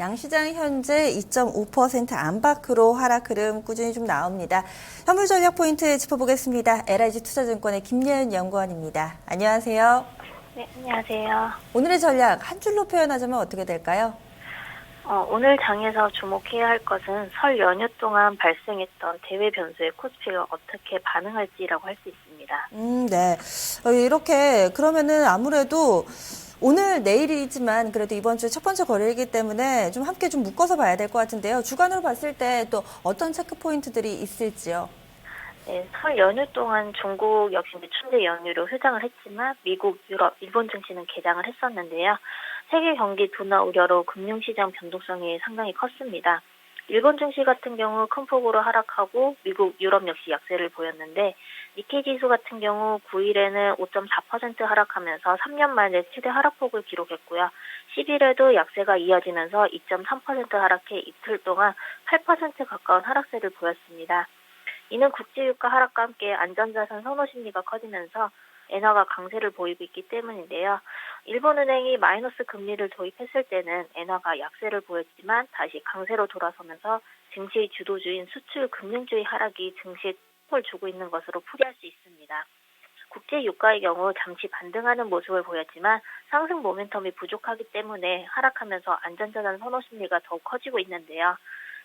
양시장 현재 2.5% 안팎으로 하락 흐름 꾸준히 좀 나옵니다. 현물 전략 포인트 짚어보겠습니다. LIG 투자증권의 김예은 연구원입니다. 안녕하세요. 네, 안녕하세요. 오늘의 전략 한 줄로 표현하자면 어떻게 될까요? 오늘 장에서 주목해야 할 것은 설 연휴 동안 발생했던 대외 변수에 코스피가 어떻게 반응할지라고 할 수 있습니다. 네. 이렇게 그러면은 아무래도 오늘 내일이지만 그래도 이번 주 첫 번째 거래이기 때문에 좀 함께 좀 묶어서 봐야 될 것 같은데요. 주간으로 봤을 때 또 어떤 체크 포인트들이 있을지요? 네, 설 연휴 동안 중국 역시春제 연휴로 휴장을 했지만 미국, 유럽, 일본 증시는 개장을 했었는데요. 세계 경기 둔화 우려로 금융시장 변동성이 상당히 컸습니다. 일본 증시 같은 경우 큰 폭으로 하락하고 미국, 유럽 역시 약세를 보였는데 니케이 지수 같은 경우 9일에는 5.4% 하락하면서 3년 만에 최대 하락폭을 기록했고요. 10일에도 약세가 이어지면서 2.3% 하락해 이틀 동안 8% 가까운 하락세를 보였습니다. 이는 국제유가 하락과 함께 안전자산 선호 심리가 커지면서 엔화가 강세를 보이고 있기 때문인데요. 일본은행이 마이너스 금리를 도입했을 때는 엔화가 약세를 보였지만 다시 강세로 돌아서면서 증시의 주도주인 수출 금융주의 하락이 증시에 힘을 주고 있는 것으로 풀이할 수 있습니다. 국제유가의 경우 잠시 반등하는 모습을 보였지만 상승 모멘텀이 부족하기 때문에 하락하면서 안전자산 선호 심리가 더욱 커지고 있는데요.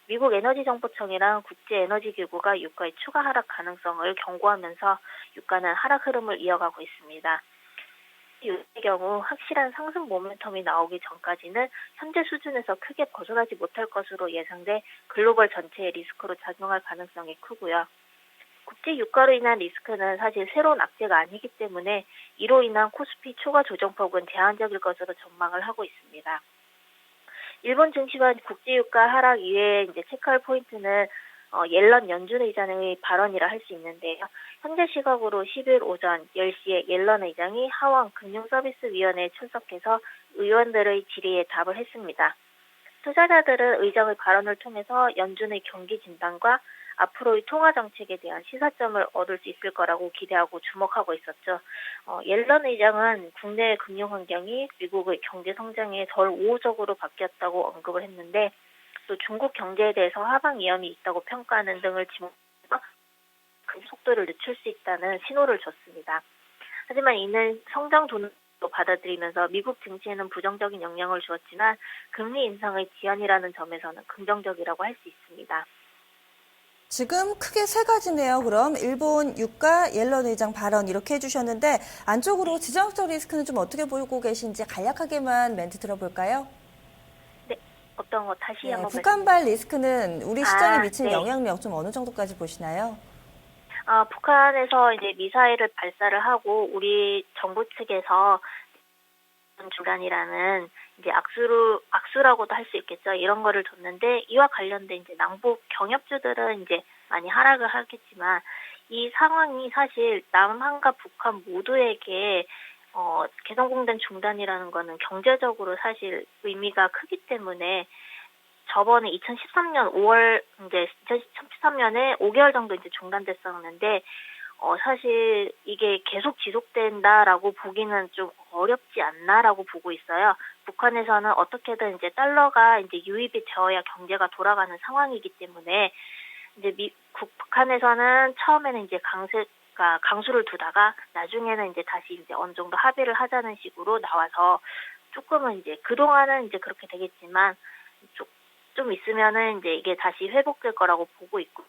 미국 에너지정보청이랑 국제에너지기구가 유가의 추가 하락 가능성을 경고하면서 유가는 하락 흐름을 이어가고 있습니다. 유가의 경우 확실한 상승 모멘텀이 나오기 전까지는 현재 수준에서 크게 벗어나지 못할 것으로 예상돼 글로벌 전체의 리스크로 작용할 가능성이 크고요. 국제 유가로 인한 리스크는 사실 새로운 악재가 아니기 때문에 이로 인한 코스피 추가 조정폭은 제한적일 것으로 전망을 하고 있습니다. 일본 증시와 국제유가 하락 이외에 이제 체크할 포인트는 옐런 연준 의장의 발언이라 할 수 있는데요. 현재 시각으로 10일 오전 10시에 옐런 의장이 하원 금융서비스위원회에 출석해서 의원들의 질의에 답을 했습니다. 투자자들은 의장의 발언을 통해서 연준의 경기 진단과 앞으로의 통화 정책에 대한 시사점을 얻을 수 있을 거라고 기대하고 주목하고 있었죠. 옐런 의장은 국내 금융 환경이 미국의 경제 성장에 덜 우호적으로 바뀌었다고 언급을 했는데 또 중국 경제에 대해서 하방 위험이 있다고 평가하는 등을 지목해서 그 속도를 늦출 수 있다는 신호를 줬습니다. 하지만 이는 성장 둔화로 받아들이면서 미국 증시에는 부정적인 영향을 주었지만 금리 인상의 지연이라는 점에서는 긍정적이라고 할 수 있습니다. 지금 크게 세 가지네요. 그럼 일본 유가, 옐런 의장 발언 이렇게 해주셨는데 안쪽으로 지정학적 리스크는 좀 어떻게 보고 계신지 간략하게만 멘트 들어볼까요? 네, 어떤 거 다시 한번 북한발 리스크는 우리 시장에 미치는 네. 영향력 좀 어느 정도까지 보시나요? 북한에서 이제 미사일을 발사를 하고 우리 정부 측에서 주간이라는 이제 악수라고도 할 수 있겠죠. 이런 거를 뒀는데 이와 관련된 이제 남북 경협주들은 이제 많이 하락을 하겠지만 이 상황이 사실 남한과 북한 모두에게 개성공단 중단이라는 거는 경제적으로 사실 의미가 크기 때문에 저번에 2013년 5월 이제 2013년에 5개월 정도 이제 중단됐었는데 사실 이게 계속 지속된다라고 보기는 좀 어렵지 않나라고 보고 있어요. 북한에서는 어떻게든 이제 달러가 이제 유입이 되어야 경제가 돌아가는 상황이기 때문에 이제 북한에서는 처음에는 이제 강수를 두다가 나중에는 이제 다시 이제 어느 정도 합의를 하자는 식으로 나와서 조금은 이제 그동안은 이제 그렇게 되겠지만 좀 있으면은 이제 이게 다시 회복될 거라고 보고 있고.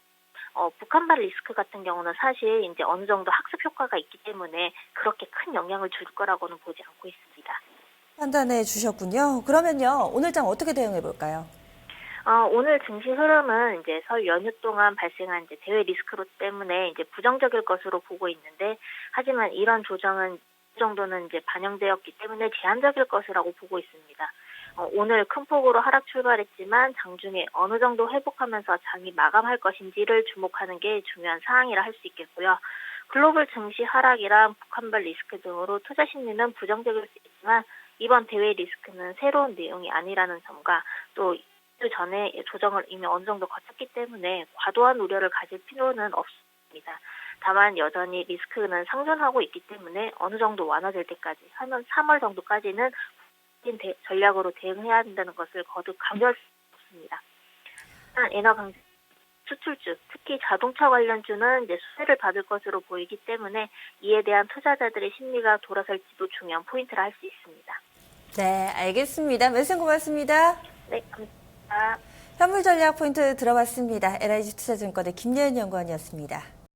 북한발 리스크 같은 경우는 사실 이제 어느 정도 학습 효과가 있기 때문에 그렇게 큰 영향을 줄 거라고는 보지 않고 있습니다. 판단해 주셨군요. 그러면요, 오늘 장 어떻게 대응해 볼까요? 오늘 증시 흐름은 이제 설 연휴 동안 발생한 이제 대외 리스크 때문에 이제 부정적일 것으로 보고 있는데, 하지만 이런 조정은 이 정도는 이제 반영되었기 때문에 제한적일 것이라고 보고 있습니다. 오늘 큰 폭으로 하락 출발했지만 장중에 어느 정도 회복하면서 장이 마감할 것인지를 주목하는 게 중요한 사항이라 할 수 있겠고요. 글로벌 증시 하락이랑 북한발 리스크 등으로 투자 심리는 부정적일 수 있지만 이번 대외 리스크는 새로운 내용이 아니라는 점과 또 그 전에 조정을 이미 어느 정도 거쳤기 때문에 과도한 우려를 가질 필요는 없습니다. 다만 여전히 리스크는 상존하고 있기 때문에 어느 정도 완화될 때까지 하면 3월 정도까지는 전략으로 대응해야 한다는 것을 거듭 강조할 수 없습니다. 엔화 강세 수출주, 특히 자동차 관련주는 이제 수혜를 받을 것으로 보이기 때문에 이에 대한 투자자들의 심리가 돌아설지도 중요한 포인트라 할 수 있습니다. 네, 알겠습니다. 말씀 고맙습니다. 네, 감사합니다. 현물 전략 포인트 들어봤습니다. LIG 투자증권의 김예은 연구원이었습니다.